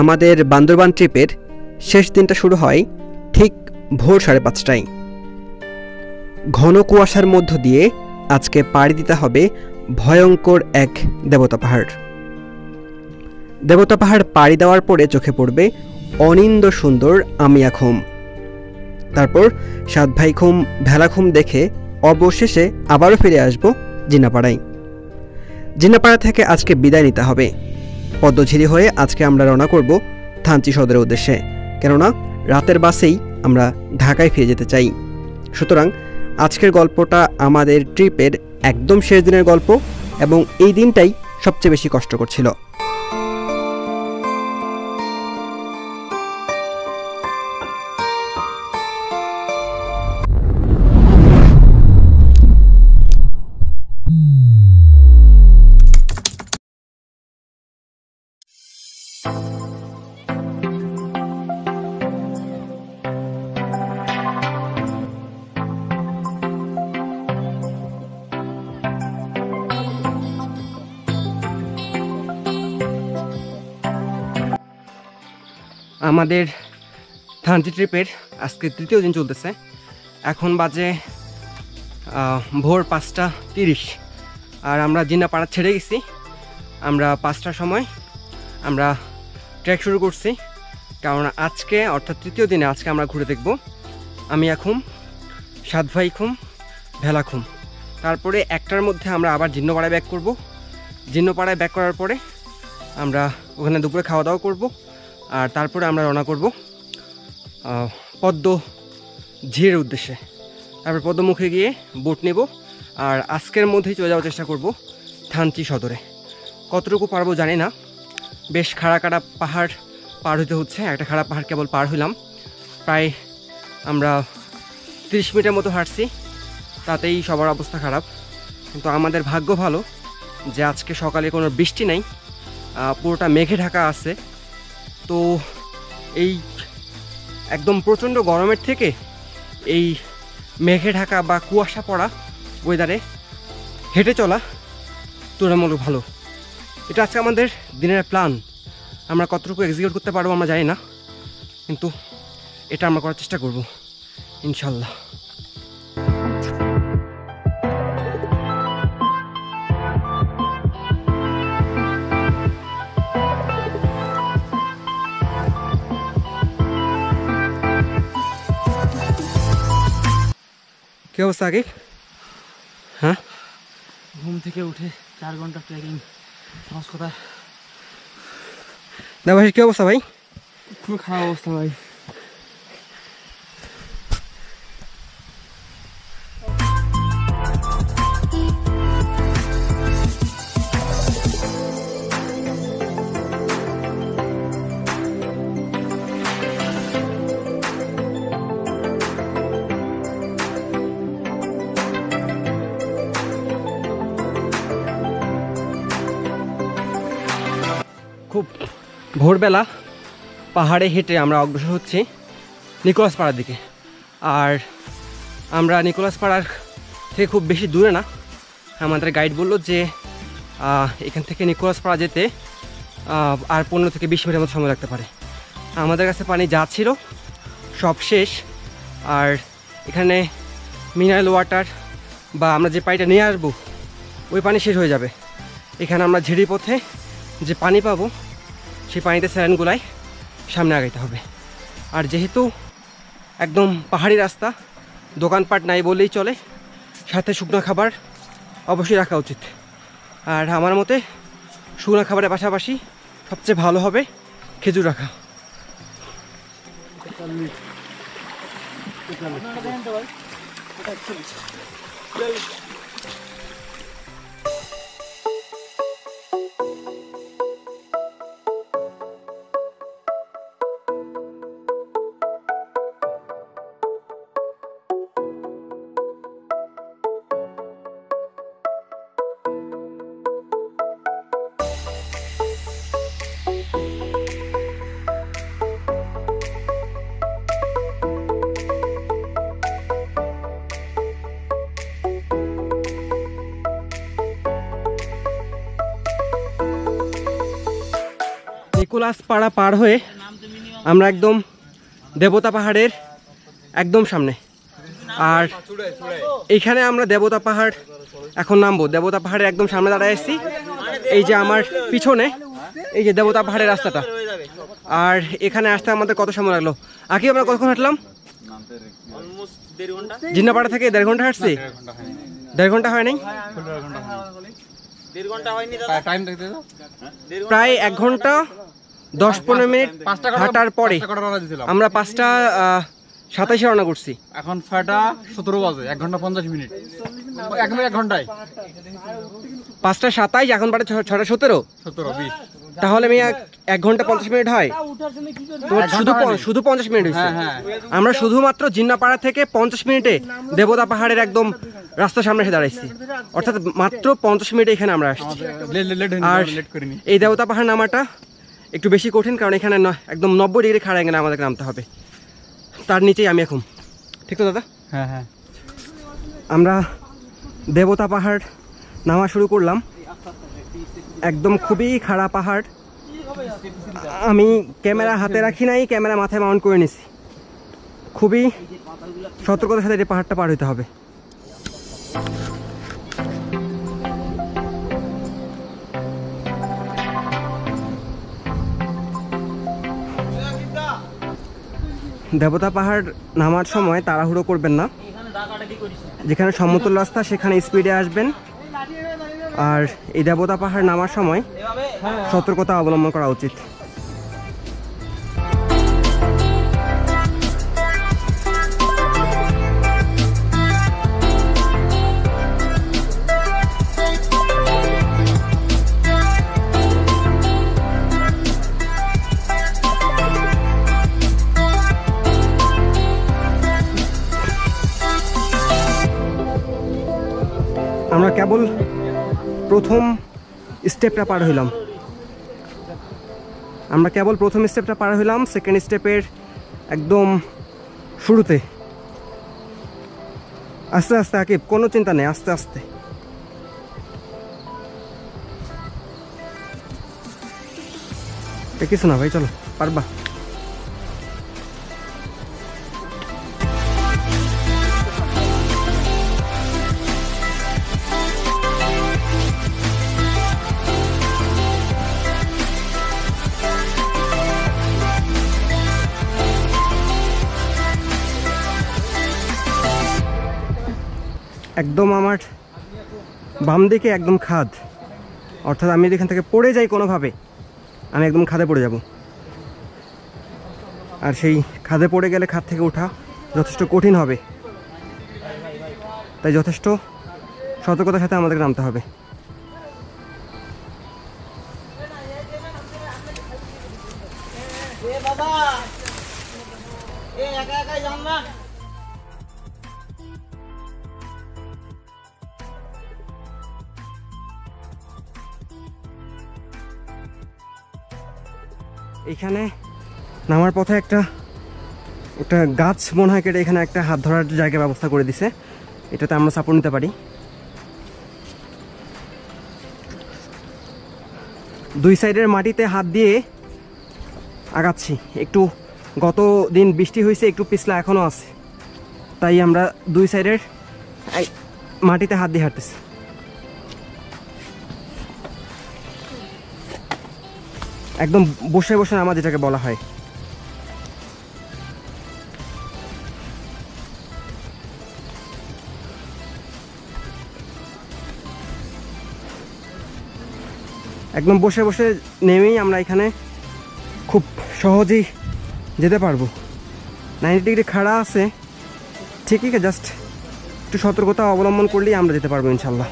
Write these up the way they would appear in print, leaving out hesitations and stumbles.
আমাদের বান্দরবান ট্রিপের শেষ দিনটা শুরু হয় ঠিক ভোর 5:30টায়। ঘন কুয়াশার মধ্য দিয়ে আজকে পাড়ি দিতে হবে ভয়ঙ্কর এক দেবতা পাহাড়। দেবতা পাহাড় পাড়ি দেওয়ার পরে চোখে পড়বে অনিন্দ সুন্দর আমিয়াখুম। তারপর সাতভাইখুম ভেলাখুম দেখে অবশেষে আবারও ফিরে আসব জিনাপাড়ায়। জিনাপাড়া থেকে আজকে বিদায় নিতে হবে। পদ্মঝিরি হয়ে আজকে আমরা রওনা করব থানচি সদরের উদ্দেশ্যে, কেননা রাতের বাসেই আমরা ঢাকায় ফিরে যেতে চাই। সুতরাং আজকের গল্পটা আমাদের ট্রিপের একদম শেষ দিনের গল্প, এবং এই দিনটাই সবচেয়ে বেশি কষ্টকর ছিল। আমাদের থানচি ট্রিপের আজকে তৃতীয় দিন চলতেছে। এখন বাজে ভোর 5:30, আর আমরা জিনাপাড়া ছেড়ে গেছি। আমরা 5টার সময় আমরা ট্রেক শুরু করছি, কারণ আজকে অর্থাৎ তৃতীয় দিনে আজকে আমরা ঘুরে দেখব আমিয়াখুম, সাতভাইখুম, ভেলাখুম। তারপরে 1টার মধ্যে আমরা আবার জিন্নপাড়ায় ব্যাক করব। জিন্নপাড়ায় ব্যাক করার পরে আমরা ওখানে দুপুরে খাওয়া দাওয়া করব, আর তারপরে আমরা রওনা করব পদ্মঝিরের উদ্দেশ্যে। তারপর পদ্মমুখে গিয়ে বোট নেব, আর আজকের মধ্যেই চলে যাওয়ার চেষ্টা করব থানচি সদরে। কতটুকু পারবো জানি না, বেশ খাড়া খাড়া পাহাড় পার হইতে হচ্ছে। একটা খাড়া পাহাড় কেবল পার হইলাম, প্রায় আমরা 30 মিনিটের মতো হাঁটছি, তাতেই সবার অবস্থা খারাপ। কিন্তু আমাদের ভাগ্য ভালো যে আজকে সকালে কোনো বৃষ্টি নেই, পুরোটা মেঘে ঢাকা আছে। তো এই একদম প্রচণ্ড গরমের থেকে এই মেঘে ঢাকা বা কুয়াশা পড়া ওয়েদারে হেঁটে চলা তুলনামূলক ভালো। এটা আজকে আমাদের দিনের প্ল্যান। আমরা কতটুকু এক্সিকিউট করতে পারবো আমরা জানি না, কিন্তু এটা আমরা করার চেষ্টা করব ইনশাল্লাহ। কি অবস্থা আগে? হ্যাঁ, ঘুম থেকে উঠে 4 ঘন্টা ট্রেকিং, সহজ কথা। দেবাশিস কি অবস্থা ভাই? খুব খারাপ অবস্থা ভাই। খুব ভোরবেলা পাহাড়ে হেঁটে আমরা অগ্রসর হচ্ছি নিকোলাস পাড়ার দিকে। আর আমরা নিকোলাস পাড়ার থেকে খুব বেশি দূরে না। আমাদের গাইড বললো যে এখান থেকে নিকোলাস পাড়া যেতে আর 15 থেকে 20 মিনিটের মতো সময় লাগতে পারে। আমাদের কাছে পানি যা ছিল সব শেষ, আর এখানে মিনারেল ওয়াটার বা আমরা যে পানিটা নিয়ে আসবো ওই পানি শেষ হয়ে যাবে। এখানে আমরা ঝিরি পথে যে পানি পাবো সেই পানিতে স্যালাইন গুলাই সামনে আগাইতে হবে। আর যেহেতু একদম পাহাড়ি রাস্তা, দোকানপাট নাই বললেই চলে, সাথে শুকনো খাবার অবশ্যই রাখা উচিত। আর আমার মতে শুকনো খাবারের পাশাপাশি সবচেয়ে ভালো হবে খেজুর রাখা। নিকোলাস পাড়া পার হয়ে আমরা একদম দেবতা পাহাড়ের একদম সামনে। আর এইখানে আমরা দেবতা পাহাড় এখন নামবো। দেবতা পাহাড়ের একদম সামনে দাঁড়ায় আসছি। এই যে আমার পিছনে এই যে দেবতা পাহাড়ের রাস্তাটা। আর এখানে আসতে আমাদের কত সময় লাগলো? আগে আমরা কতক্ষণ হাঁটলাম? জিন্নাপাড়া থেকে 1.5 ঘন্টা হাঁটছি। 1.5 ঘন্টা হয় নাই, প্রায় 1 ঘন্টা 10-15 মিনিট হাঁটার পরে আমরা 5:27 রওনা করছি। এখন 6:17 বাজে, 1 ঘন্টা 50 মিনিট, এখন 1 ঘন্টায় 5:27, এখন বাজে 6:17। তাহলে আমি 1 ঘন্টা 50 মিনিট হয়। শুধু 50 মিনিট হয়েছে। আমরা শুধুমাত্র জিন্নাপাড়া থেকে 50 মিনিটে দেবতা পাহাড়ের একদম রাস্তার সামনে এসে দাঁড়াইছি। অর্থাৎ মাত্র 50 মিনিটে এখানে আমরা আসছি। আর এই দেবতা পাহাড় নামাটা একটু বেশি কঠিন, কারণ এখানে একদম 90 ডিগ্রি খাড়া এখানে আমাদের নামতে হবে। তার নিচেই আমি এখন, ঠিক তো দাদা? হ্যাঁ হ্যাঁ। আমরা দেবতা পাহাড় নামা শুরু করলাম। একদম খুবই খাড়া পাহাড়। আমি ক্যামেরা হাতে রাখি নাই, ক্যামেরা মাথায় মাউন্ট করে নিছি। খুবই সতর্কতার সাথে এই পাহাড়টা পার হইতে হবে। দেবতা পাহাড় নামার সময় তাড়াহুড়ো করবেন না। যেখানে সমতল রাস্তা সেখানে স্পিডে আসবেন। আর এই দেবতা পাহাড় নামার সময় সতর্কতা অবলম্বন করা উচিত। আমরা কেবল প্রথম স্টেপটা পার হইলাম। সেকেন্ড স্টেপের একদম শুরুতে। আস্তে আস্তে আকিব, কোনো চিন্তা নেই, আস্তে আস্তে। কিছু না ভাই, চলো, পারবা। একদম আমার বাম দিকে একদম খাদ, অর্থাৎ আমি যদি এখান থেকে পড়ে যাই কোনোভাবে, আমি একদম খাদে পড়ে যাব। আর সেই খাদে পড়ে গেলে খাদ থেকে ওঠা যথেষ্ট কঠিন হবে। তাই যথেষ্ট সতর্কতার সাথে আমাদের নামতে হবে। এখানে নামার পথে একটা গাছ মনে হয় কেটে এখানে একটা হাত ধরার জায়গার ব্যবস্থা করে দিছে। এটাতে আমরা সাপোর্ট নিতে পারি। দুই সাইডের মাটিতে হাত দিয়ে আগাচ্ছি। একটু গত দিন বৃষ্টি হয়েছে, একটু পিছলা এখনো আছে, তাই আমরা দুই সাইডের মাটিতে হাত দিয়ে হাঁটতেছি। একদম বসে বসে নামা যেটাকে বলা হয়। একদম বসে বসে নেমেই আমরা এখানে খুব সহজেই যেতে পারবো। 90 ডিগ্রি খাড়া আছে ঠিকই, জাস্ট একটু সতর্কতা অবলম্বন করলেই আমরা যেতে পারবো ইনশাল্লাহ।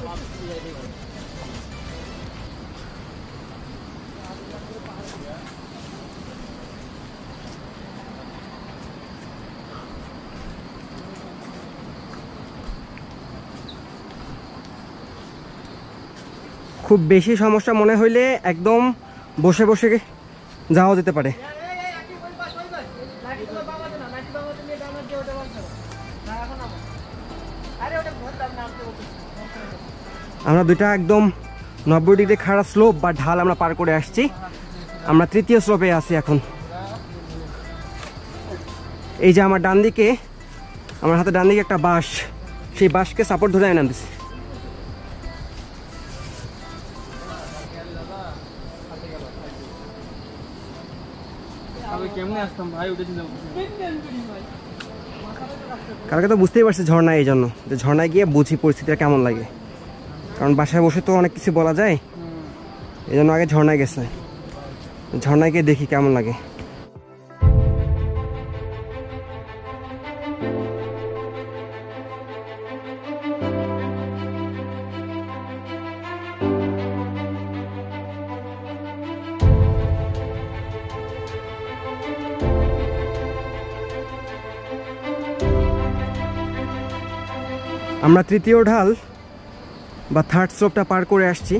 খুব বেশি সমস্যা মনে হইলে একদম বসে বসে যাওয়া যেতে পারে। আমরা দুইটা একদম 90 ডিগ্রি খাড়া স্লোপ বা ঢাল আমরা পার করে আসছি। আমরা তৃতীয় স্লোপে আছি এখন। এই যে আমার ডান দিকে, আমার হাতে ডান দিকে একটা বাঁশ, সেই বাঁশকে সাপোর্ট ধরে আমি নামতেছি। কেমনে আসতাম ভাই, উঠেছিলাম। কালকে তো বুঝতেই পারছি ঝর্ণা, এই জন্য যে ঝর্ণায় গিয়ে বুঝি পরিস্থিতিটা কেমন লাগে, কারণ বাসায় বসে তো অনেক কিছু বলা যায়, এই জন্য আগে ঝর্ণায় গেছে, ঝর্ণায় গিয়ে দেখি কেমন লাগে। আমরা তৃতীয় ঢাল বা থার্ড স্লোপটা পার করে আসছি,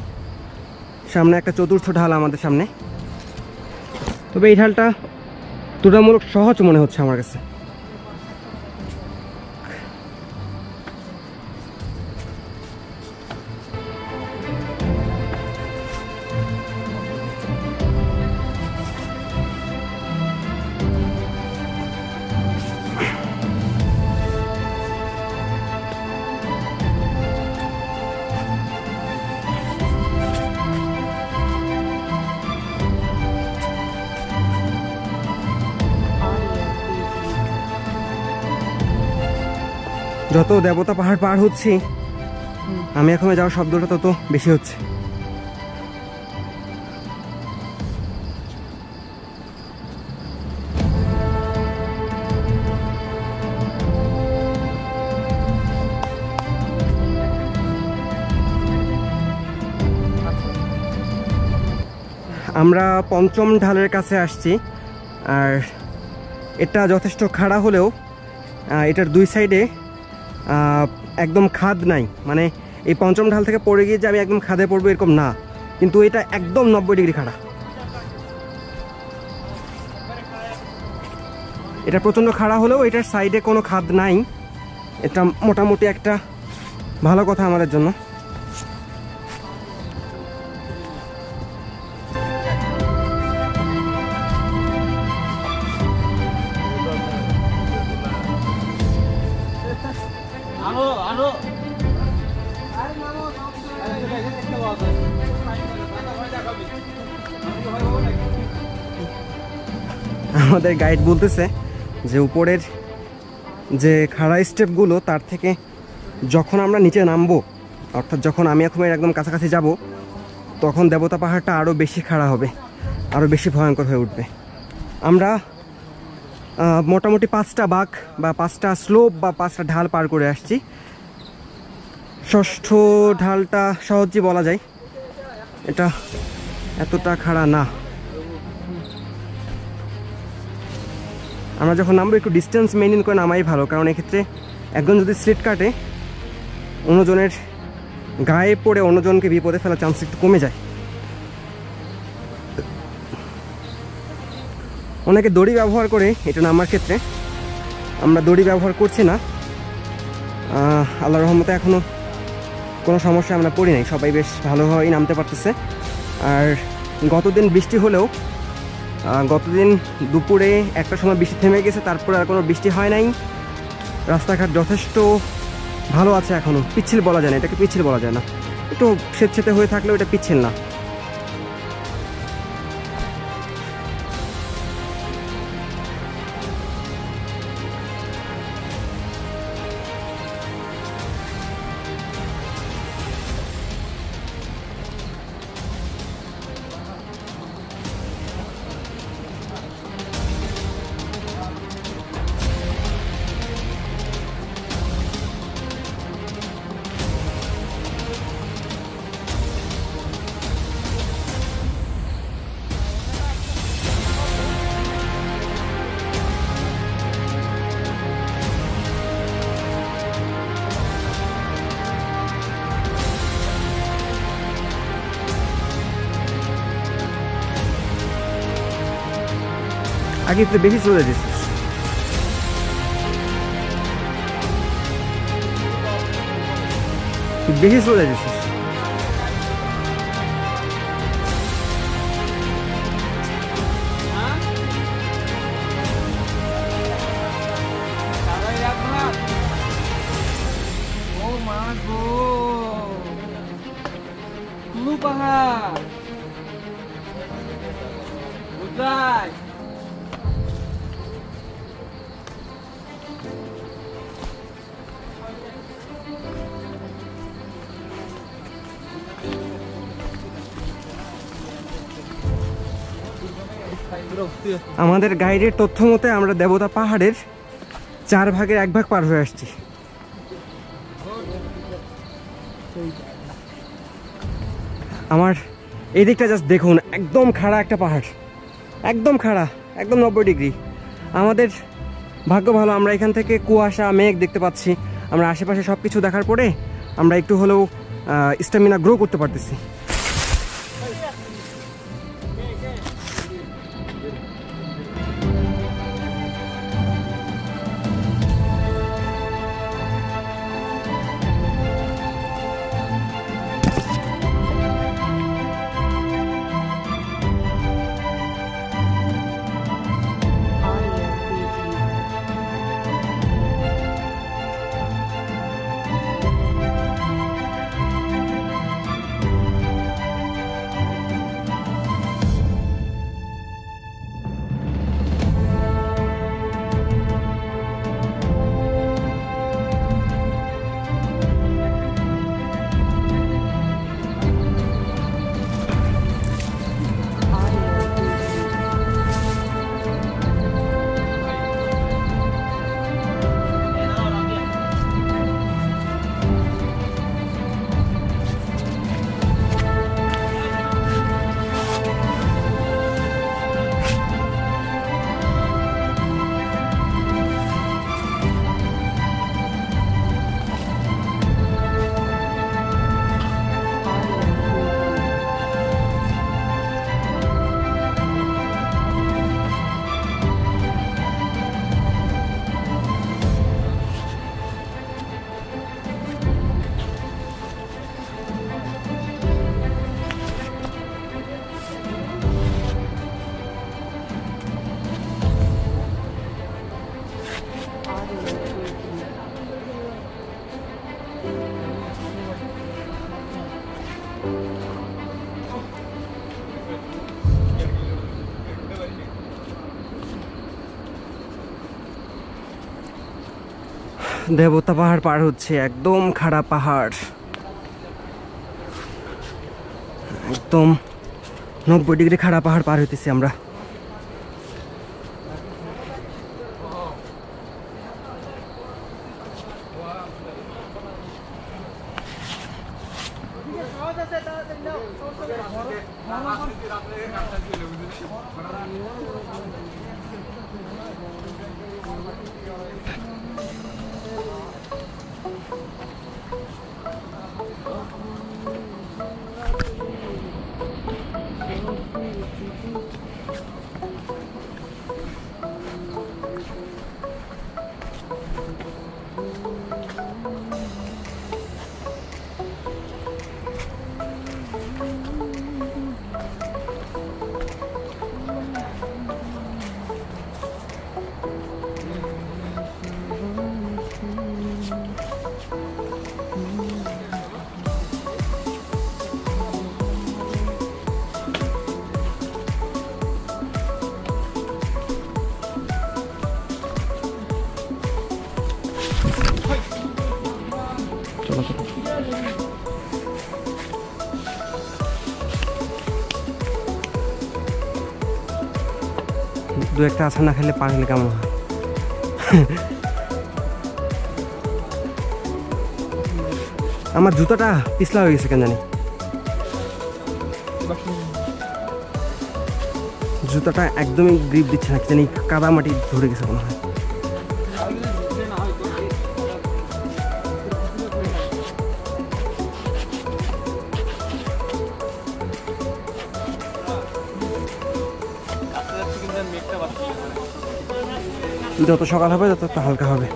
সামনে একটা চতুর্থ ঢাল আমাদের সামনে। তবে এই ঢালটা তুলনামূলক সহজ মনে হচ্ছে আমার কাছে। যত দেবতা পাহাড় পার হচ্ছি, আমি এখন যাওয়ার শব্দটা তত বেশি হচ্ছে। আমরা পঞ্চম ঢালের কাছে আসছি, আর এটা যথেষ্ট খাড়া হলেও এটার দুই সাইডে একদম খাদ নাই, মানে এই পঞ্চম ঢাল থেকে পড়ে গিয়ে যে আমি একদম খাদে পড়বো এরকম না, কিন্তু এটা একদম 90 ডিগ্রি খাড়া। এটা প্রচণ্ড খাড়া হলেও এটার সাইডে কোনো খাদ নাই, এটা মোটামুটি একটা ভালো কথা আমাদের জন্য। আমাদের গাইড বলতেছে যে উপরের যে খাড়া স্টেপগুলো, তার থেকে যখন আমরা নিচে নামবো, অর্থাৎ যখন আমি এখন একদম কাছাকাছি যাব, তখন দেবতা পাহাড়টা আরও বেশি খাড়া হবে, আরও বেশি ভয়ঙ্কর হয়ে উঠবে। আমরা মোটামুটি 5টা বাঁক বা 5টা স্লোপ বা 5টা ঢাল পার করে আসছি। ষষ্ঠ ঢালটা সহজেই বলা যায়, এটা এতটা খাড়া না। আমরা যখন নামবো একটু ডিস্টেন্স মেনটেন করে নামাই ভালো, কারণ এক্ষেত্রে একজন যদি স্লিট কাটে, অন্যজনের গায়ে পড়ে অন্যজনকে বিপদে ফেলার চান্স একটু কমে যায়। অনেকে দড়ি ব্যবহার করে এটা নামার ক্ষেত্রে, আমরা দড়ি ব্যবহার করছি না। আল্লাহর রহমতে এখনও কোনো সমস্যা আমরা পড়ি নাই, সবাই বেশ ভালোভাবেই নামতে পারতেছে। আর গতদিন বৃষ্টি হলেও, গতদিন দুপুরে একটা সময় বৃষ্টি থেমে গেছে, তারপরে আর কোনো বৃষ্টি হয় নাই। রাস্তাঘাট যথেষ্ট ভালো আছে এখনও, পিচ্ছিল বলা যায় না, এটাকে পিচ্ছিল বলা যায় না, একটু স্বেচ্ছেতে হয়ে থাকলেও এটা পিচ্ছিল না। আগে একটু বেশি চলে যাচ্ছিস, বেশি চলে যাচ্ছিস। আমাদের গাইডের তথ্য মতে আমরা দেবতা পাহাড়ের 4 ভাগের 1 ভাগ পার হয়ে আসছি। আমার এই দিকটা জাস্ট দেখুন, একদম খাড়া একটা পাহাড়, একদম খাড়া, একদম 90 ডিগ্রি। আমাদের ভাগ্য ভালো, আমরা এখান থেকে কুয়াশা মেঘ দেখতে পাচ্ছি। আমরা আশেপাশে সব কিছু দেখার পরে আমরা একটু হলেও স্ট্যামিনা গ্রো করতে পারতেছি। দেবতা পাহাড় পার হচ্ছে, একদম খাড়া পাহাড়, একদম 90 ডিগ্রি খাড়া পাহাড় পার হইতেছি আমরা। দু একটা আছা না খেলে পার হলে কেমন হয়? আমার জুতাটা পিছলা হয়ে গেছে কেন জানি, জুতাটা একদমই গ্রিপ দিচ্ছে না, জানি কাদা মাটি ধরে গেছে মনে হয়। যত সকাল হবে তত একটু হালকা হবে।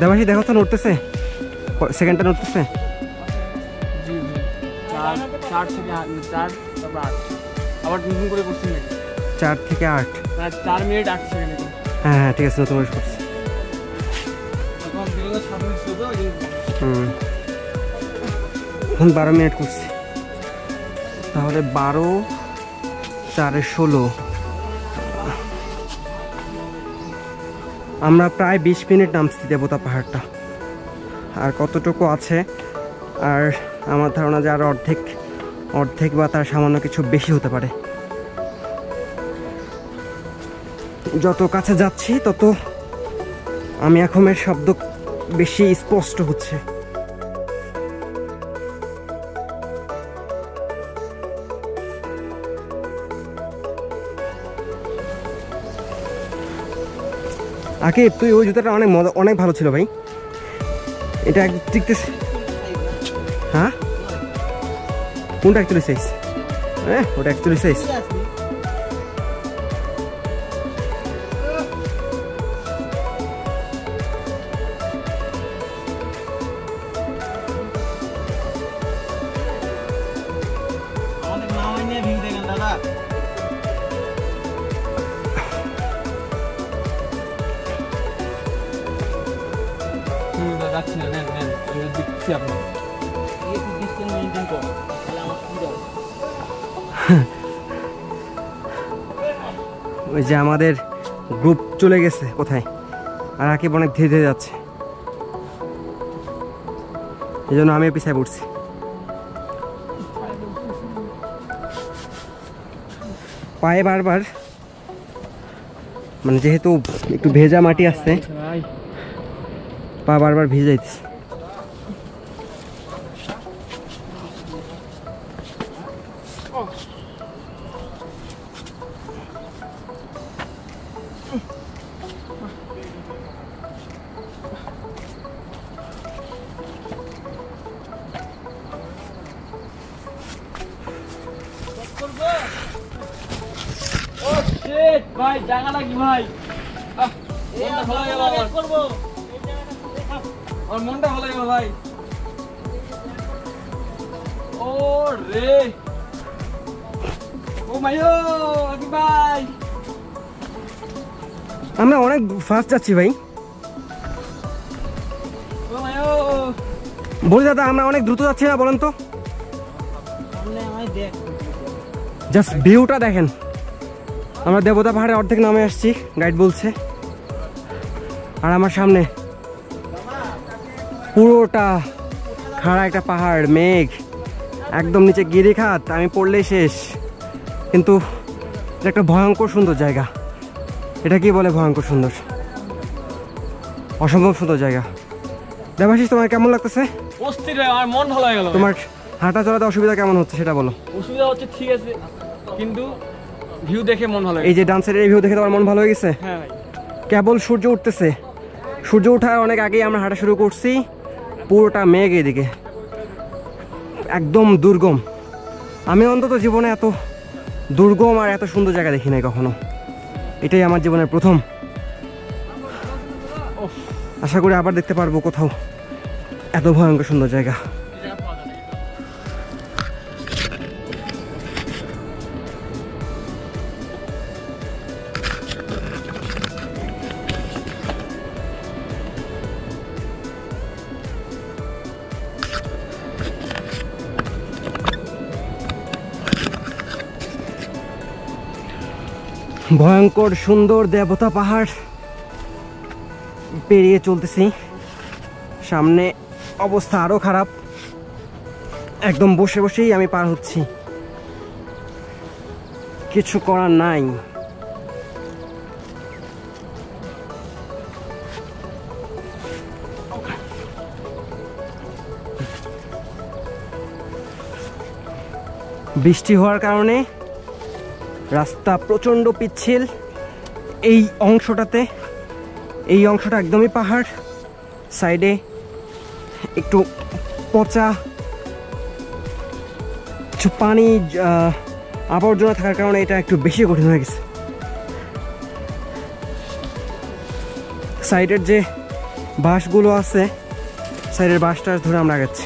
দেবাশী দেখো তো নড়তেছে, সেকেন্ডটা নড়তেছে। 4 থেকে 4 তারপর 8 আবার নতুন করে করছি নাকি 4 থেকে 8 মানে 4 মিনিট 8 সেকেন্ড। হ্যাঁ হ্যাঁ ঠিক আছে, নতুন করে করছি। এখন দিলে 7 মিনিট হবে ওই এখন 12 মিনিট করছি, তাহলে 12 4 16 আমরা প্রায় 20 মিনিট নামছি দেবতা পাহাড়টা। আর কতটুকু আছে, আর আমার ধারণা যে আর অর্ধেক বা তার সামান্য কিছু বেশি হতে পারে। যত কাছে যাচ্ছি তত আমি আখমের শব্দ বেশি স্পষ্ট হচ্ছে। আকিব, তুই ওই জুতাটা অনেক ভালো ছিল ভাই, এটা টিকতেছে। হ্যাঁ, কোনটা 41 সাইজ? হ্যাঁ, ওটা 41 সাইজ। যাচ্ছি না, নেন নেন, আমি দেখছি আপনার ওই যে আমাদের গ্রুপ চলে গেছে কোথায়, আর আকিব অনেক ধীরে ধীরে যাচ্ছে, এই জন্য আমি পিছায় পড়ছি। পায়ে বারবার মানে যেহেতু একটু ভেজা মাটি আসছে, পা বারবার ভিজে যাইতেছে। ভাই জায়গাটা কি ভাই? মনটা ভালো গেল ভাই। ও রে, ও মাইও আকিব ভাই, আমরা অনেক ফাস্ট যাচ্ছি ভাই। ও মাইও বলি দাদা, আমরা অনেক দ্রুত যাচ্ছি না বলেন তো? জাস্ট ভিউটা দেখেন। আমরা দেবতা পাহাড়ে অর্ধেক নামে আসছি, গাইড বলছে, আর আমার সামনে পুরোটা খাড়া একটা পাহাড়, মেঘ, একদম নিচে গিরিখাত, আমি পড়লেই শেষ। কিন্তু এটা একটা ভয়ঙ্কর সুন্দর জায়গা। এটা কি বলে ভয়ঙ্কর সুন্দর? অসম্ভব সুন্দর জায়গা। দেবাশিস, তোমার কেমন লাগতেছে? অস্থির, আমার মন ভালো হয়ে গেল। তোমার হাঁটা চলাতে অসুবিধা কেমন হচ্ছে সেটা বলো। অসুবিধা হচ্ছে ঠিক আছে, কিন্তু ভিউ দেখে মন ভালো। এই যে ডান সাইডের এই ভিউ দেখে তোমার মন ভালো হয়ে গেছে? হ্যাঁ ভাই। কেবল সূর্য উঠতেছে, সূর্য ওঠার অনেক আগেই আমরা হাঁটা শুরু করছি। পুরোটা মেঘ এদিকে, একদম দুর্গম। আমি অন্তত জীবনে এত দুর্গম আর এত সুন্দর জায়গা দেখি নাই কখনো। এটাই আমার জীবনের প্রথম। আশা করি আবার দেখতে পারবো কোথাও এত ভয়ঙ্কর সুন্দর জায়গা। ভয়ঙ্কর সুন্দর দেবতা পাহাড় পেরিয়ে চলতেছি, সামনে অবস্থা আরো খারাপ, একদম বসে বসেই আমি পার হচ্ছি, কিছু করার নাই। বৃষ্টি হওয়ার কারণে রাস্তা প্রচণ্ড পিচ্ছিল। এই অংশটা একদমই পাহাড়, সাইডে একটু পচা কিছু পানি আবর্জনা থাকার কারণে এটা একটু বেশি কঠিন হয়ে গেছে। সাইডের যে বাঁশগুলো আছে, সাইডের বাঁশটা ধরে আমরা আগাচ্ছি।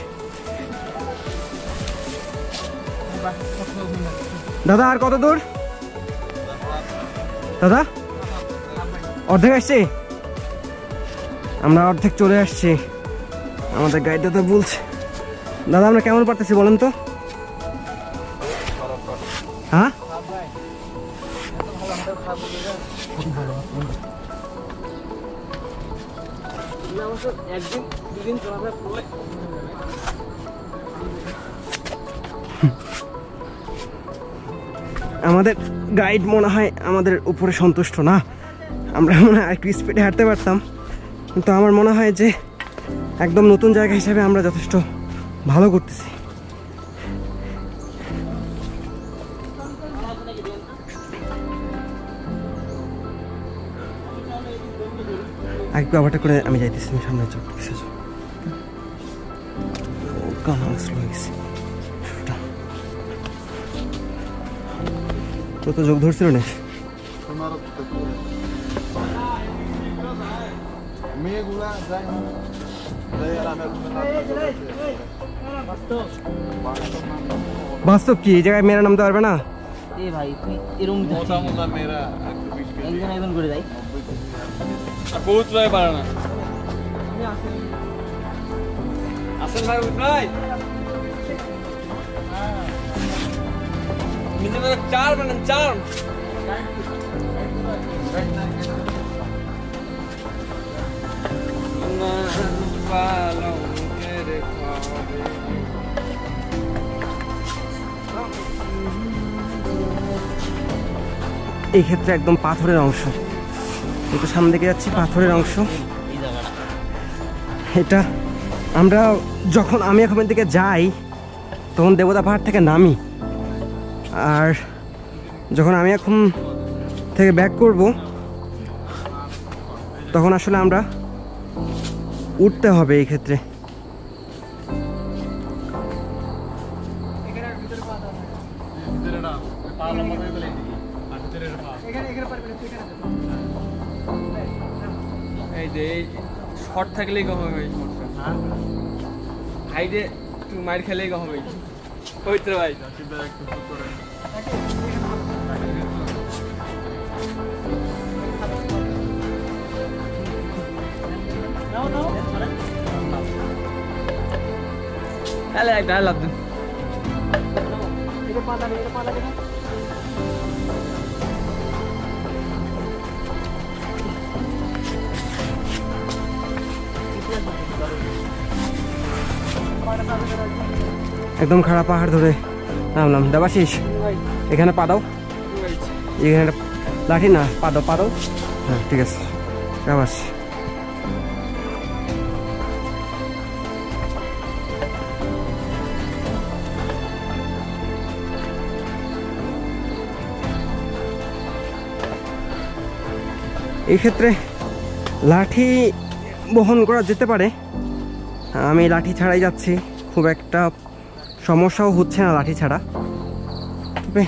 দাদা আর কত দূর? দাদা অর্ধেক আসছে, আমরা অর্ধেক চলে আসছি। আমাদের গাইড দাদা বলছে দাদা আমরা কেমন পারতেছি বলেন তো? হ্যাঁ একদিন দুদিন চলাফেরা করলে আমাদের গাইড মনে হয় আমাদের উপরে সন্তুষ্ট না, আমরা মনে হয় একটু স্পিডে হাঁটতে পারতাম, কিন্তু আমার মনে হয় যে একদম নতুন জায়গা হিসাবে আমরা যথেষ্ট ভালো করতেছি। একটু আবারটা করে আমি যাইতেছি সামনে চোখ তো যোগ ধরছিল না। বাস্তব কি এই জায়গায় মেয়েরা নামতে পারবে না? এ ভাই তুই এরকম একজন করে যাই বহুত ভাই পারে না। আসেন ভাই ভাই মিনিমাম 4 বানান 4 এই ক্ষেত্রে একদম পাথরের অংশ, একটু সামনে দিকে যাচ্ছি, পাথরের অংশ এটা। আমরা যখন আমি এখন দিকে যাই তখন দেবতা পাহাড় থেকে নামি, আর যখন আমি এখন থেকে ব্যাক করব তখন আসলে আমরা উঠতে হবে। এই ক্ষেত্রে এই যে শর্ট থাকলেই কম হবে, হাইডে একটু মার খেলেই কম হবে। পবিত্র ভাই একটা লাভ দিন একদম খারাপ পাহাড় ধরে নামলাম। দেবাশিস এখানে পা দাও, এখানে লাঠি না, পা দাও পা দাও। হ্যাঁ ঠিক আছে দেবাশ। এই ক্ষেত্রে লাঠি বহন করা যেতে পারে, আমি লাঠি ছাড়াই যাচ্ছি, খুব একটা সমস্যাও হচ্ছে না লাঠি ছাড়া, তবে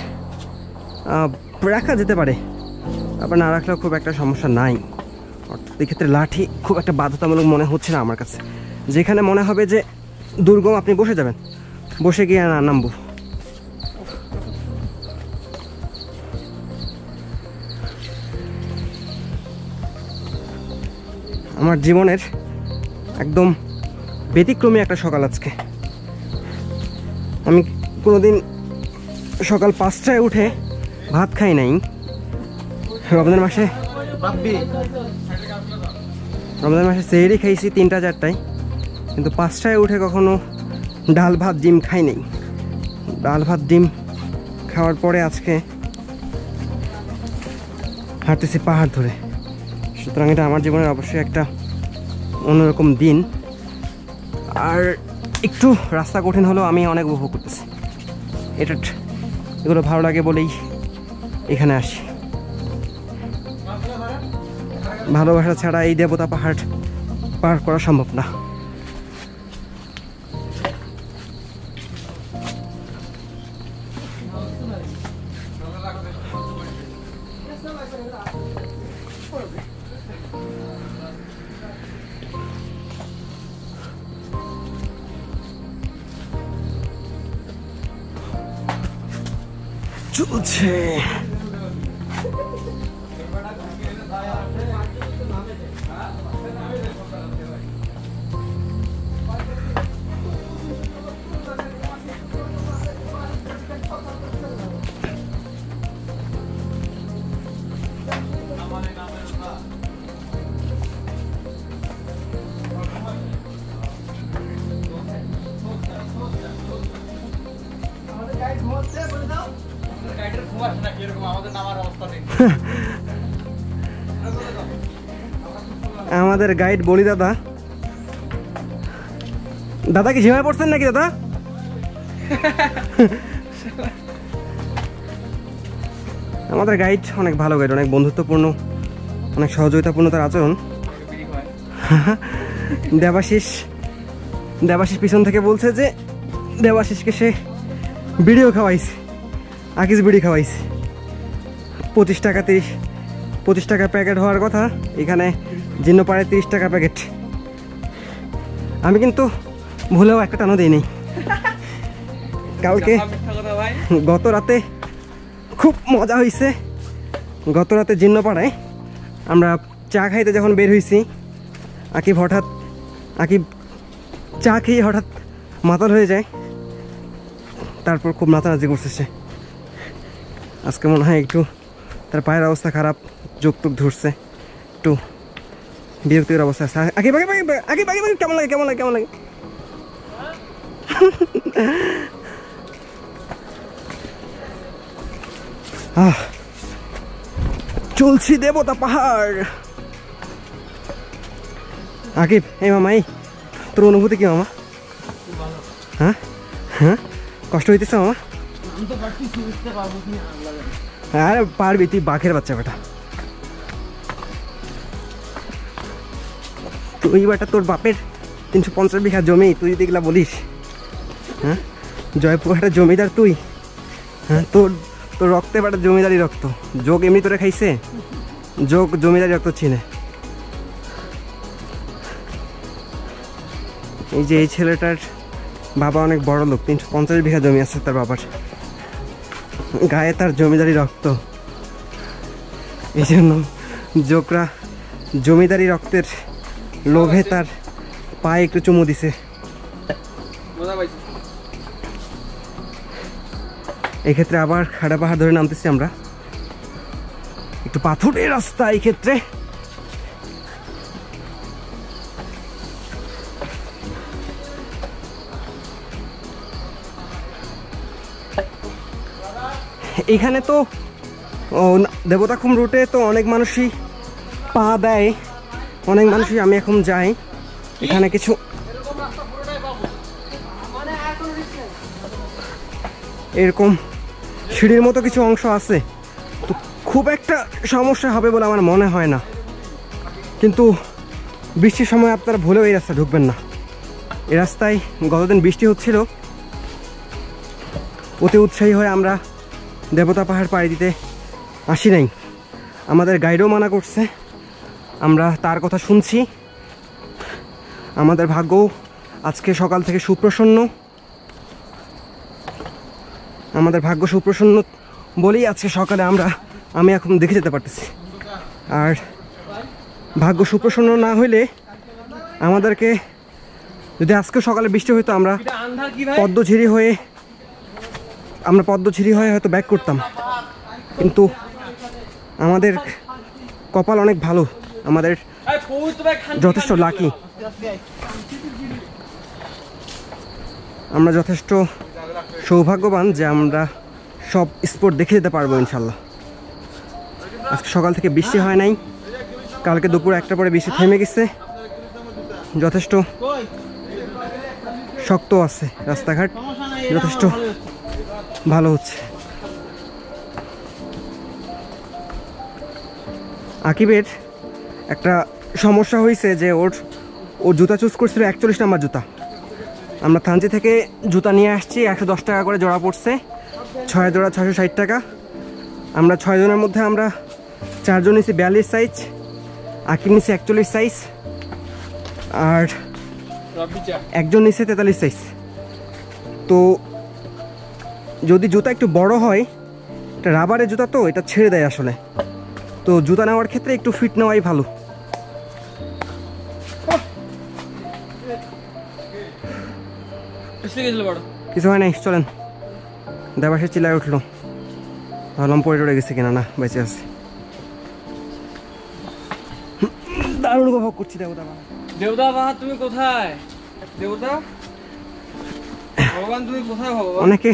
রাখা যেতে পারে, আবার না রাখলেও খুব একটা সমস্যা নাই। অর্থাৎ এক্ষেত্রে লাঠি খুব একটা বাধ্যতামূলক মনে হচ্ছে না আমার কাছে। যেখানে মনে হবে যে দুর্গম আপনি বসে যাবেন, বসে গিয়ে নামবো। আমার জীবনের একদম ব্যতিক্রমী একটা সকাল আজকে। আমি কোনোদিন সকাল 5টায় উঠে ভাত খাই নাই। রমজান মাসে সেহরি খাইছি 3টা 4টায়, কিন্তু 5টায় উঠে কখনো ডাল ভাত ডিম খাই নাই। ডাল ভাত ডিম খাওয়ার পরে আজকে হাঁটতেছি পাহাড় ধরে। সুতরাং এটা আমার জীবনের অবশ্যই একটা অন্যরকম দিন। আর একটু রাস্তা কঠিন হলেও আমি অনেক উপভোগ করতেছি। এগুলো ভালো লাগে বলেই এখানে আসি। ভালোবাসা ছাড়া এই দেবতা পাহাড় পার করা সম্ভব না। চলছে আমাদের গাইড বলি দাদা, দাদা কি ঝিমায় পড়ছেন নাকি দাদা? আমাদের গাইড অনেক ভালো গাইড, অনেক বন্ধুত্বপূর্ণ, অনেক সহযোগিতাপূর্ণ তার আচরণ। দেবাশিস পিছন থেকে বলছে যে দেবাশিসকে সে বিড়িও খাওয়াইছে, আকিস বিড়ি খাওয়াইছে। 25 টাকা প্যাকেট হওয়ার কথা, এখানে জিন্নপাড়ায় 30 টাকা প্যাকেট। আমি কিন্তু ভুলেও একটা টানো দিইনি। কালকে গত রাতে খুব মজা হয়েছে। গত রাতে জিন্নপাড়ায় আমরা চা খাইতে যখন বের হয়েছি, আকিব চা খেয়ে হঠাৎ মাতাল হয়ে যায়, তারপর খুব নাচানাচি করছে সে। আজকে মনে হয় একটু তার পায়ের অবস্থা খারাপ, যোগ টুক ধরছে, একটু বিরক্তির অবস্থা আছে। আগে কেমন লাগে? চলছি দেবতা পাহাড়। আকিব, এই মামা, তোর অনুভূতি কি মামা? হ্যাঁ হ্যাঁ, কষ্ট হইতেছে মামা? আরে পারবি, তুই বাঘের বাচ্চা বেটা। তুই বেটা, তোর বাপের 350 বিঘা জমি, তুই যদি এগুলা বলিস? হ্যাঁ, জয়পুরহাটের জমিদার তুই? হ্যাঁ, তোর রক্তে বেটা জমিদারি রক্ত। যোগ এমনি তোরে খাইছে? যোগ জমিদারি রক্ত চিনে। এই যে এই ছেলেটার বাবা অনেক বড় লোক, 350 বিঘা জমি আছে তার বাবার, গায়ে তার জমিদারি রক্ত। এই জন্য যোগরা জমিদারি রক্তের লোভে তার পায়ে একটু চুমু দিছে। এই ক্ষেত্রে আবার খাড়া পাহাড় ধরে নামতেছি আমরা, একটু পাথরের রাস্তা এই ক্ষেত্রে। এখানে তো দেবতাখুম রুটে তো অনেক মানুষই পা দেয়, অনেক মানুষই, আমি এখন যাই। এখানে কিছু এরকম সিঁড়ির মতো কিছু অংশ আছে, তো খুব একটা সমস্যা হবে বলে আমার মনে হয় না। কিন্তু বৃষ্টির সময় আপনারা ভুলেও এই রাস্তা ঢুকবেন না। এই রাস্তায় গতদিন বৃষ্টি হচ্ছিল, অতি উৎসাহী হয়ে আমরা দেবতা পাহাড় পাড়ি দিতে আসি নাই। আমাদের গাইডও মানা করছে, আমরা তার কথা শুনছি। আমাদের ভাগ্য আজকে সকাল থেকে সুপ্রসন্ন, আমাদের ভাগ্য সুপ্রসন্ন বলেই আজকে সকালে আমি এখন দেখে যেতে পারতেছি। আর ভাগ্য সুপ্রসন্ন না হইলে আমাদেরকে, যদি আজকে সকালে বৃষ্টি হইতো, আমরা পদ্মঝিরি হয়ে হয়তো ব্যাক করতাম। কিন্তু আমাদের কপাল অনেক ভালো, আমাদের যথেষ্ট লাকি, আমরা যথেষ্ট সৌভাগ্যবান যে আমরা সব স্পট দেখে যেতে পারবো ইনশাল্লাহ। আজকে সকাল থেকে বৃষ্টি হয় নাই, কালকে দুপুর 1টার পরে বৃষ্টি থেমে গেছে, যথেষ্ট শক্ত আছে রাস্তাঘাট, যথেষ্ট ভালো হচ্ছে। আকিবের একটা সমস্যা হয়েছে যে ওর জুতা চুজ করছিল 41 নাম্বার জুতা। আমরা থানচি থেকে জুতা নিয়ে আসছি, 110 টাকা করে জোড়া পড়ছে, 6 জোড়া 660 টাকা। আমরা 6 জনের মধ্যে আমরা 4 জন নিচ্ছি 42 সাইজ, আকিব নিচ্ছে 41 সাইজ, আর একজন নিচ্ছে 43 সাইজ। তো যদি জুতা একটু বড় হয়, এটা রাবারের জুতা তো এটা ছেড়ে দেয় আসলে, তো জুতা নেওয়ার ক্ষেত্রে একটু ফিট নেওয়াই ভালো। কিছু হয় নাই, চলেন। দেবাশে চিল্লায় উঠলো, ভাবলাম পড়ে গেছে কিনা, না বেঁচে আছে। দারুণ উপভোগ করছি দেবতা পাহাড়। তুমি কোথায় দেবতা? ভগবান তুমি কোথায় ভগবান? অনেকে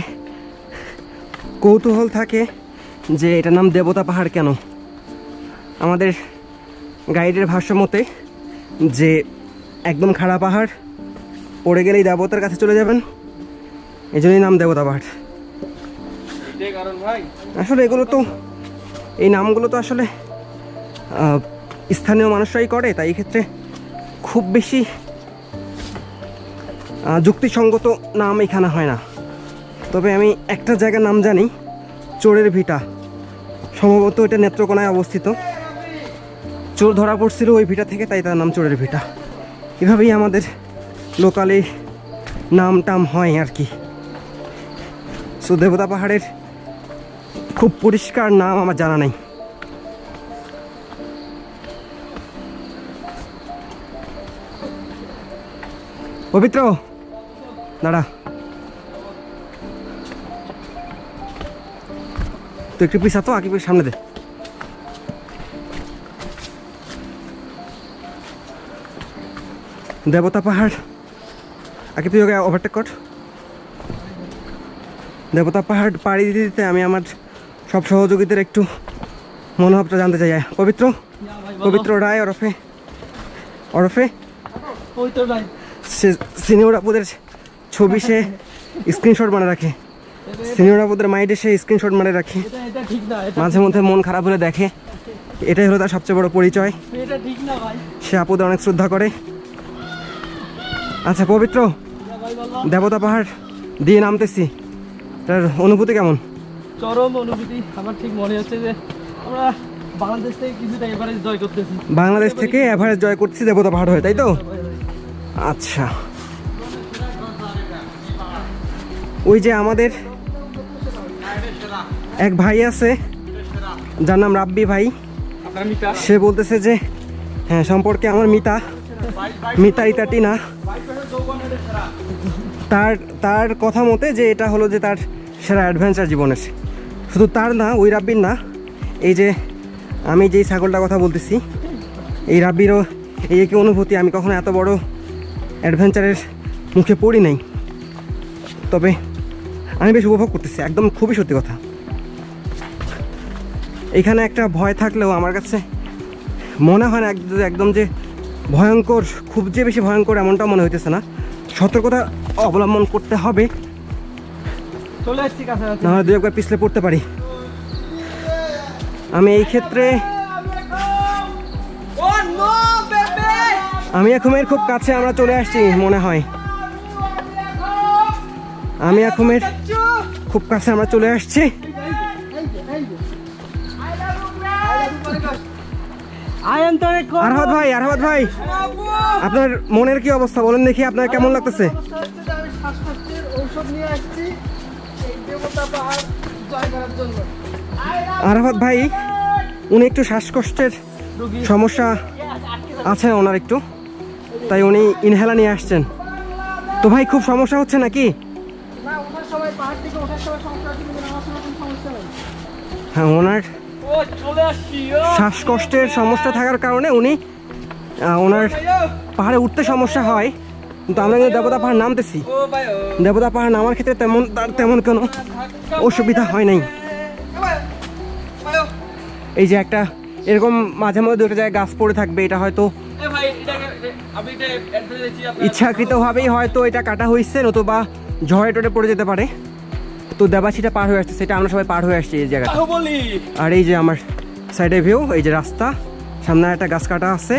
কৌতূহল থাকে যে এটার নাম দেবতা পাহাড় কেন। আমাদের গাইডের ভাষ্য মতে যে একদম খাড়া পাহাড়, পড়ে গেলেই দেবতার কাছে চলে যাবেন, এই জন্যই নাম দেবতা পাহাড়। আসলে এগুলো তো, এই নামগুলো তো আসলে স্থানীয় মানুষরাই করে, তাই এই ক্ষেত্রে খুব বেশি যুক্তিসঙ্গত নাম এখানে হয় না। তবে আমি একটা জায়গার নাম জানি, চোরের ভিটা। সম্ভবত এটা নেত্রকোনায় অবস্থিত। চোর ধরা পড়ছিল ওই ভিটা থেকে, তাই তার নাম চোরের ভিটা। এভাবেই আমাদের লোকালে নাম টাম হয় আর কি। সো দেবতা পাহাড়ের খুব পরিষ্কার নাম আমার জানা নাই। পবিত্র দাঁড়া, তো একটু পিছা তো, আকিবের সামনে দে। দেবতা পাহাড়, আগে তুই ওকে ওভারটেক কর। দেবতা পাহাড় পাড়ি দিতে দিতে আমি আমার সব সহযোগীদের একটু মনোভাবটা জানতে চাই। পবিত্র, পবিত্র রায় ওরফে সিনিয়র আপুদের ছবি সে স্ক্রিনশট মানে রাখে, সিনিয়র আপুদের মাইন্ডে সে স্ক্রিনশট মানে রাখে, মাঝে মধ্যে মন খারাপ হলে দেখে। এটাই হলো তার সবচেয়ে বড় পরিচয়। সে আপুদের অনেক শ্রদ্ধা করে। আচ্ছা পবিত্র, দেবতা পাহাড় দিয়ে নামতেছি, তার অনুভূতি কেমন? চরম অনুভূতি। আমার ঠিক মনে হচ্ছে যে আমরা বাংলাদেশ থেকে কিছুটা এভারেজ জয় করতেছি। বাংলাদেশ থেকে এভারেজ জয় করতেছি দেবতা পাহাড় হয়ে, তাই তো? আচ্ছা, ওই যে আমাদের এক ভাই আছে যার নাম রাব্বি ভাই, সে বলতেছে যে হ্যাঁ সম্পর্কে আমার মিতা ইতাটি না, তার কথা মতে যে এটা হলো যে তার সেরা অ্যাডভেঞ্চার জীবনের। শুধু তার না, ওই রাব্বির না, এই যে আমি যেই ছাগলটার কথা বলতেছি, এই রাব্বিরও এই একই অনুভূতি। আমি কখনো এত বড় অ্যাডভেঞ্চারের মুখে পড়ি নাই, তবে আমি বেশ উপভোগ করতেছি, একদম খুবই সত্যি কথা। এখানে একটা ভয় থাকলেও আমার কাছে মনে হয় না একদম যে ভয়ঙ্কর, খুব যে বেশি ভয়ঙ্কর এমনটা মনে হইতেছে না। সতর্কতা অবলম্বন করতে হবে, নাহলে দু একবার পিছলে পড়তে পারি। আমি এই ক্ষেত্রে আমি এখমের খুব কাছে আমরা চলে আসছি মনে হয়। আমি এখমের খুব কাছে আমরা চলে আসছি। আরহাত ভাই, আপনার মনের কি অবস্থা বলেন দেখি, আপনার কেমন লাগতেছে? আরহাত ভাই উনি একটু শ্বাসকষ্টের সমস্যা আছে ওনার একটু, তাই উনি ইনহেলার নিয়ে আসছেন। তো ভাই খুব সমস্যা হচ্ছে নাকি? হ্যাঁ, ওনার শ্বাসকষ্টের সমস্যা থাকার কারণে উনি ওনার পাহাড়ে উঠতে সমস্যা হয়, কিন্তু আমরা কিন্তু দেবতা পাহাড় নামতেছি। দেবতা পাহাড় নামার ক্ষেত্রে তেমন কোনো অসুবিধা হয় নাই। এই যে একটা এরকম মাঝে মধ্যে দুটো জায়গায় গাছ পড়ে থাকবে, এটা হয়তো ইচ্ছাকৃতভাবেই হয়তো এটা কাটা হয়েছে, নতুবা ঝড়ে টড়ে পড়ে যেতে পারে। তো দেবাশিটা পার হয়ে আসছে, সেটা আমরা সবাই পার হয়ে আসছি এই জায়গাটা। আর এই যে আমার সাইডে ভিউ, এই যে রাস্তা, সামনে একটা গাছ কাটা আছে।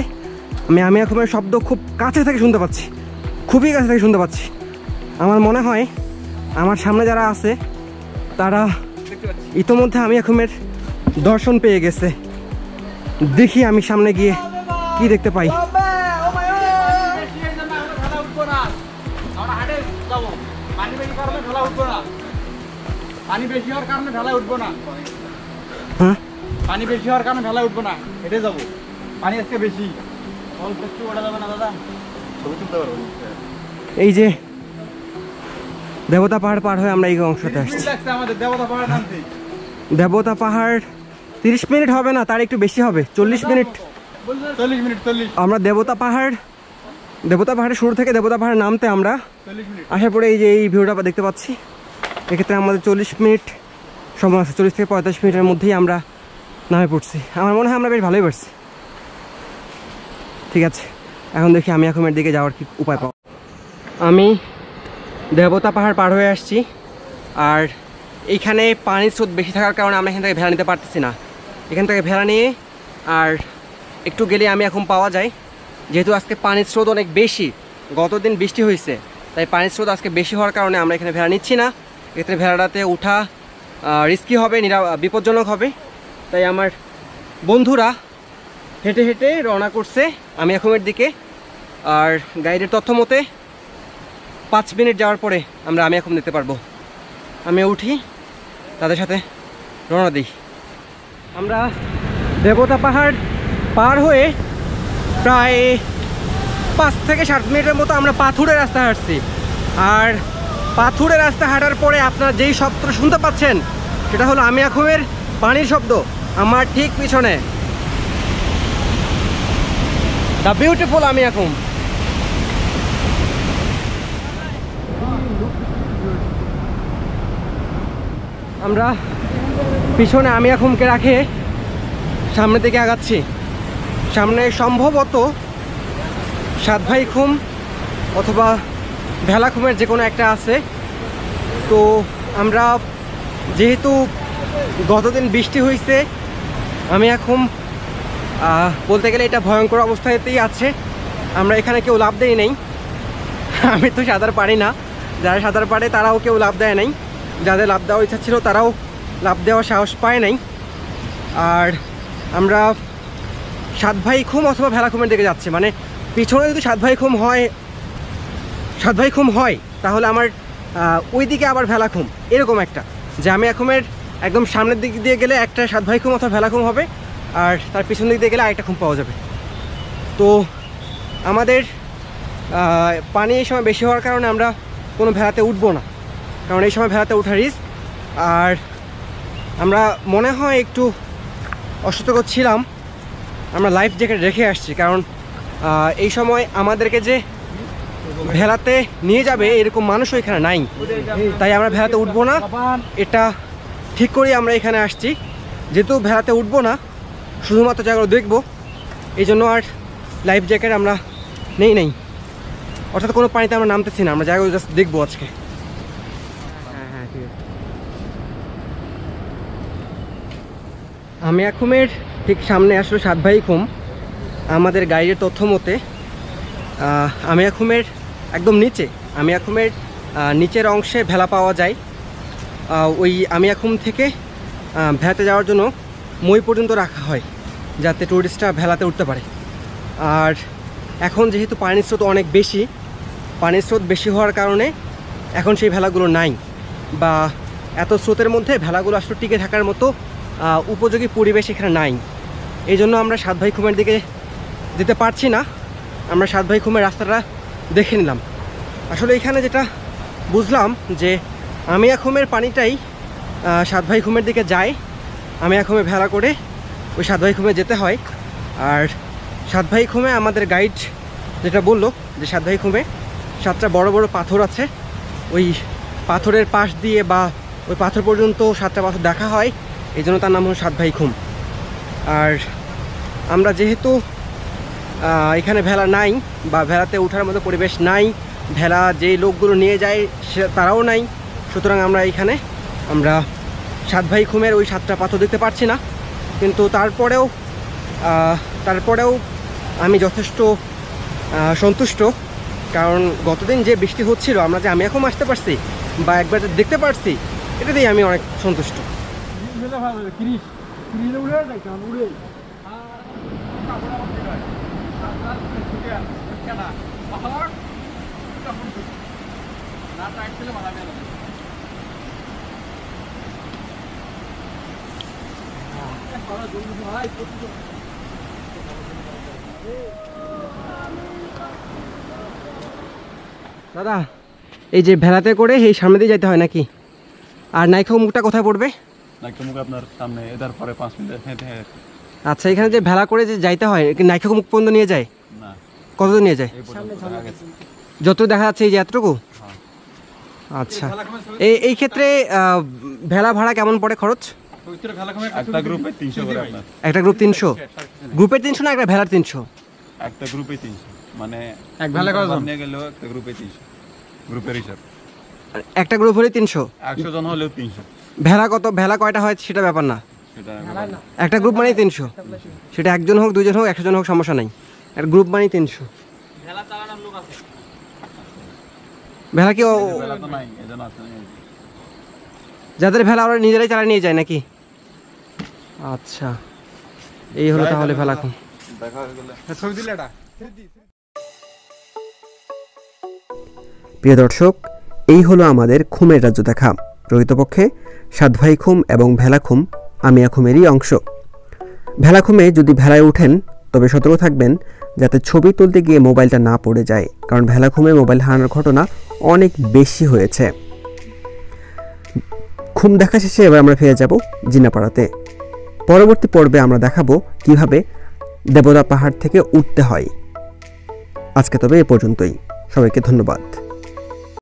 আমি এখন শব্দ খুব কাছে থেকে শুনতে পাচ্ছি, খুবই কাছে থেকে শুনতে পাচ্ছি। আমার মনে হয় আমার সামনে যারা আছে তারা ইতোমধ্যে আমি এখমের দর্শন পেয়ে গেছে। দেখি আমি সামনে গিয়ে কি দেখতে পাই। পানি বেশি হওয়ার কারণে ঢালা উঠবো না, হ্যাঁ পানি বেশি হওয়ার কারণে ঢালা উঠবো না, হেঁটে যাবো। পানি আজকে বেশি, অল্প একটু ওঠা যাবে না দাদা, ছবি তুলতে পারবো। এই যে দেবতা পাহাড় পার হয়ে আমরা এই অংশতে আসছি। আমাদের দেবতা পাহাড় নামতে দেবতা পাহাড় 30 মিনিট হবে না, তার একটু বেশি হবে, 40 মিনিট। 40 আমরা দেবতা পাহাড়ের শুরু থেকে দেবতা পাহাড় নামতে আমরা 40 মিনিট আসার পরে এই যে এই ভিউটা দেখতে পাচ্ছি। এক্ষেত্রে আমাদের 40 মিনিট সময় আছে, 40 থেকে 45 মিনিটের মধ্যেই আমরা নামে পড়ছি। আমার মনে হয় আমরা বেশ ভালোই পারছি। ঠিক আছে, এখন দেখি আমি আখুমের দিকে যাওয়ার কি উপায় পাবো। আমি দেবতা পাহাড় পার হয়ে আসছি, আর এইখানে পানির স্রোত বেশি থাকার কারণে আমরা এখান থেকে ভেড়া নিতে পারতেছি না। এখান থেকে ভেড়া নিয়ে আর একটু গেলে আমি এখন পাওয়া যায়। যেহেতু আজকে পানির স্রোত অনেক বেশি, গতদিন বৃষ্টি হয়েছে, তাই পানির স্রোত আজকে বেশি হওয়ার কারণে আমরা এখানে ভেড়া নিচ্ছি না। এখানে ভেড়াটাতে ওঠা রিস্কি হবে, বিপজ্জনক হবে। তাই আমার বন্ধুরা হেঁটে হেঁটে রওনা করছে আমি আখুমের দিকে। আর গাইডের তথ্য মতে 5 মিনিট যাওয়ার পরে আমরা আমি আখুম নিতে পারবো। আমি উঠি, তাদের সাথে রওনা দিই। আমরা দেবতা পাহাড় পার হয়ে প্রায় 5 থেকে 7 মিনিটের মতো আমরা পাথুরের রাস্তা হাঁটছি। আর পাথুরের রাস্তা হাঁটার পরে আপনারা যেই শব্দ শুনতে পাচ্ছেন সেটা হলো আমি আখুমের পানির শব্দ। আমার ঠিক পিছনে দ্য বিউটিফুল আমি আখুম। আমরা পিছনে আমি আখুমকে রাখে সামনের দিকে আগাচ্ছি। সামনে সম্ভবত সাতভাই খুম অথবা ভেলা খুমের যে কোনো একটা আছে। তো আমরা যেহেতু গতদিন বৃষ্টি হয়েছে, আমি এখন বলতে গেলে এটা ভয়ঙ্কর অবস্থাতেই আছে। আমরা এখানে কেউ লাভ দেয় নাই। আমি তো সাঁতার পারি না, যারা সাঁতার পারে তারাও কেউ লাভ দেয় নাই। যাদের লাভ দেওয়ার ইচ্ছা ছিল তারাও লাভ দেওয়ার সাহস পায় নাই। আর আমরা সাতভাই খুম অথবা ভেলা খুমের দিকে যাচ্ছি। মানে পিছনে যদি সাতভাই খুম হয় তাহলে আমার ওই দিকে আবার ভেলা খুম, এরকম একটা যে আমি আখুমের একদম সামনের দিক দিয়ে গেলে একটা সাতভাই খুম অথবা ভেলা খুম হবে, আর তার পিছন দিক দিয়ে গেলে আরেকটা খুম পাওয়া যাবে। তো আমাদের পানি এই সময় বেশি হওয়ার কারণে আমরা কোনো ভেড়াতে উঠবো না, কারণ এই সময় ভেড়াতে ওঠা রিস্ক। আর আমরা মনে হয় একটু অসতর্ক ছিলাম, আমরা লাইফ জ্যাকেট রেখে আসছি, কারণ এই সময় আমাদেরকে যে ভেড়াতে নিয়ে যাবে এরকম মানুষও এখানে নাই। তাই আমরা ভেড়াতে উঠবো না, এটা ঠিক করেই আমরা এখানে আসছি। যেহেতু ভেড়াতে উঠবো না, শুধুমাত্র জায়গাগুলো দেখবো, এই জন্য আর লাইফ জ্যাকেট আমরা নেই। অর্থাৎ কোনো পানিতে আমরা নামতেছি না, আমরা জায়গাগুলো জাস্ট দেখবো আজকে। হ্যাঁ ঠিক আছে। আমি আখুমের ঠিক সামনে আসলে সাতভাই খুম। আমাদের গাইডের তথ্য মতে আমি আখুমের একদম নিচে, আমি আখুমের নিচের অংশে ভেলা পাওয়া যায়। ওই আমি আখুম থেকে ভেলাতে যাওয়ার জন্য মই পর্যন্ত রাখা হয়, যাতে টুরিস্টরা ভেলাতে উঠতে পারে। আর এখন যেহেতু পানির স্রোত অনেক বেশি, পানির স্রোত বেশি হওয়ার কারণে এখন সেই ভেলাগুলো নাই, বা এত স্রোতের মধ্যে ভেলাগুলো আসলে টিকে থাকার মতো উপযোগী পরিবেশ এখানে নাই। এই জন্য আমরা সাতভাই খুমের দিকে যেতে পারছি না। আমরা সাতভাই খুমের রাস্তাটা দেখে নিলাম। আসলে এখানে যেটা বুঝলাম যে আমি আখুমের পানিটাই সাতভাই খুমের দিকে যায়। আমি আখুমে ভেলা করে ওই সাতভাই খুমে যেতে হয়। আর সাতভাই খুমে আমাদের গাইড যেটা বললো যে সাতভাই খুমে 7টা বড় বড় পাথর আছে, ওই পাথরের পাশ দিয়ে বা ওই পাথর পর্যন্ত 7টা পাথর দেখা হয়, এই জন্য তার নাম হলো সাতভাই খুম। আর আমরা যেহেতু এখানে ভেলা নাই বা ভেলাতে ওঠার মতো পরিবেশ নাই, ভেলা যে লোকগুলো নিয়ে যায় সে তারাও নাই, সুতরাং আমরা সাতভাই খুমের ওই 7টা পাথর দেখতে পাচ্ছি না। কিন্তু তারপরেও আমি যথেষ্ট সন্তুষ্ট, কারণ গতদিন যে বৃষ্টি হচ্ছিল আমরা যে আমি এখন আসতে পারছি বা একবার দেখতে পারছি, এটাতেই আমি অনেক সন্তুষ্ট। দাদা, এই যে ভেলাতে করে এই সামনে দিয়ে যেতে হয় নাকি? আর নাইখা মুখটা কোথায় পড়বে? নাইখা মুখ আপনার সামনে, এদার পরে 5 মিনিট হেঁটে। আচ্ছা, এখানে যে ভেলা করে যে যাইতে হয়, নাইখা মুখ পর্যন্ত নিয়ে যায়? না, কতদূর নিয়ে যায়? যত দেখা যাচ্ছে এই যে এতটুকু? আচ্ছা, এই ক্ষেত্রে ভেলা ভাড়া কেমন পড়ে খরচ? একটা গ্রুপে 300 করে আপনার। একটা গ্রুপ 300? গ্রুপের 300 না একটা ভেলার 300? একটা গ্রুপে 300, মানে এক ভেলা কয়জন? নিয়ে গেলেও একটা গ্রুপে 300, গ্রুপের হিসাব। একটা গ্রুপ হলে 300? 100 জন হলেও 300। ভেলা কত, ভেলা কয়টা হয় সেটা ব্যাপার না, সেটা একটা গ্রুপ মানেই 300। সেটা একজন হোক, দুজন হোক, 100 জন হোক, সমস্যা নাই, একটা গ্রুপ মানেই 300। ভেলা চালানোর লোক আছে? ভেলা কি বেলা তো নাই, এজন্য আসলে যাদের ভেলা ওরা নিজেরাই চালা নিয়ে যায় নাকি? আচ্ছা, এই হলো তাহলে ভেলা খুম। দেখা হয়ে গেলে ছবি দিলে এটা প্রিয় দর্শক, এই হলো আমাদের খুমের রাজ্য দেখা। প্রকৃতপক্ষে সাতভাই খুম এবং ভেলা খুম আমিয়া খুমেরই অংশ। ভেলা খুমে যদি ভেলায় ওঠেন তবে সতর্ক থাকবেন যাতে ছবি তুলতে গিয়ে মোবাইলটা না পড়ে যায়, কারণ ভেলা খুমে মোবাইল হারানোর ঘটনা অনেক বেশি হয়েছে। খুম দেখা শেষে এবার আমরা ফিরে যাব জিনাপাড়াতে। পরবর্তী পর্বে আমরা দেখাবো কিভাবে দেবদা পাহাড় থেকে উঠতে হয়। আজকে তবে এ পর্যন্তই, সবাইকে ধন্যবাদ।